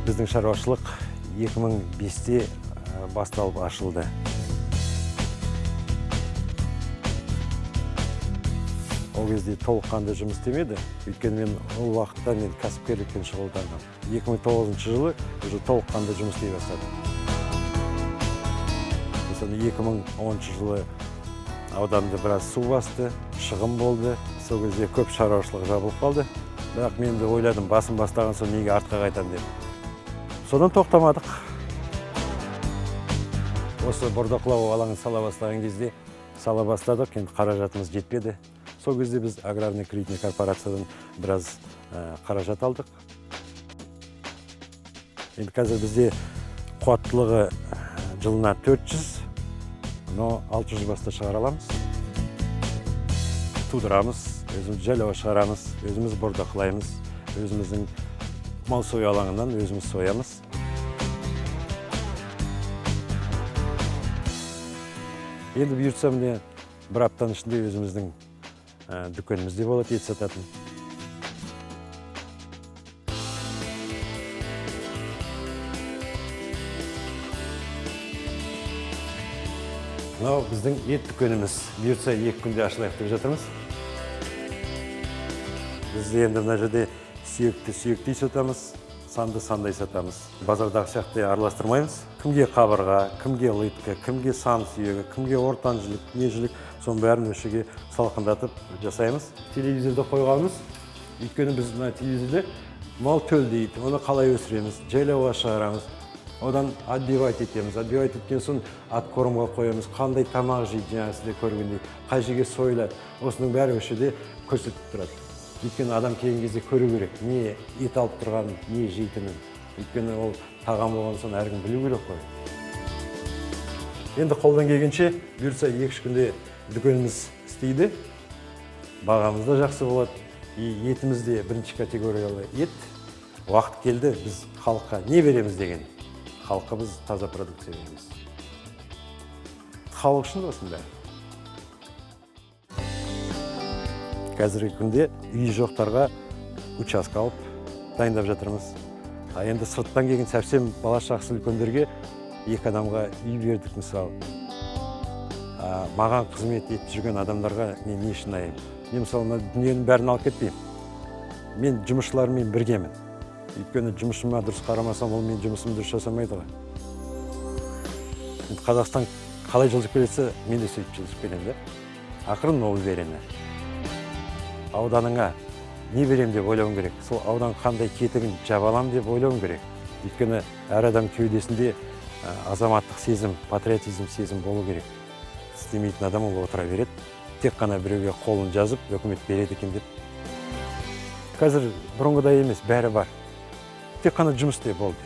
Біздің шаруашылық 2005-те басталып ашылды. Ол кезде толыққанды жұмыс істемеді. Өйткені ол уақытта мен кәсіпкерлікпен шұғылдандым. 2009 жылы уже толыққанды жұмыс істей бастадым. Мысалы 2010 жылы ауданды біраз су басты, шығын болды. Сол кезде көп шаруашылық жабылып қалды. Бірақ мен де ойладым, басым бастаған соң неге артқа қайтам деп. Содан тоқтамадық. Осы бордақылау алаңын сала бастаған кезде сала бастадық, енді қаражатымыз жетпеді. Сол кезде біз аграрный кредитный корпорациядан біраз қаражат алдық. Енді қазір бізде қуаттылығы жылына 400, но 600 баста шығара аламыз. Тудырамыз, өзіміз жайлауға шығарамыз, өзіміз бордақылаймыз, өзіміздің мал сою алаңынан өзіміз соямыз. Енді бұйыртса міне бір аптаның ішінде өзіміздің дүкенімізде болады, ет сататын. Мынау біздің ет дүкеніміз. Бұйыртса 2 күнде ашылайық деп жатырмыз. Біз енді мына жерде сүйекті сатамыз, сандай сатамыз. Базардағы сияқты араластырмаймыз. Кімге қабырға, кімге лытка, кімге сан сүйегі, кімге ортан жілік, не жілік, соның бәрін өшіге салқындатып жасаймыз. Телевизорды қойғанымыз, өйткені біз мына телевизорда мал төл дейді, оны қалай өсіреміз, жайлауға шығарамыз, одан отбивать етеміз. Отбивать еткен соң аткормға қоямыз, қандай тамақ жейді, жаңа сізде көргендей, қай жерге сойылады. Осының бәрі өшіде көрсетіп тұрады. Өйткені адам келген кезде көру керек, не ет алып тұрғанын, не жейтінін. Өйткені ол тағам болған соң әркім білу керек қой. Енді қолдан келгенше бұйыртса 2-3 күнде дүкеніміз істейді. Бағамыз да жақсы болады. Етіміз де бірінші категориялы ет. Уақыт келді, біз халыққа не береміз деген. Халыққа біз таза продукция береміз. Халық үшін осында. Қазіргі күнде үй жоқтарға участка алып дайындап жатырмыз. Енді сырттан келген сәпсем бала шақсы үлкендерге 2 адамға үй бердік мысалы. Маған қызмет етіп жүрген адамдарға мен не үшін аяймын? Мен мысалы дүниенің бәрін алып кетпеймін. Мен жұмысшылармен біргемін. Өйткені жұмысыма дұрыс қарамасам, ол мен жұмысымды дұрыс жасамайды ғой. Қазақстан қалай жылжып келсе, мен де сөйтіп жылжып келемін. Ақырын ол берені. Ауданыңа не берем деп ойлауым керек. Сол аудан қандай кетігін жабалам деп ойлауым керек. Өйткені әр адам кеудесінде азаматтық сезім, патриотизм сезім болу керек. Істемейтін адам ол отыра береді. Тек қана біреуге қолын жазып, өкімет береді екен деп. Қазір бұрынғыдай емес, бәрі бар. Тек қана жұмыс істе болды.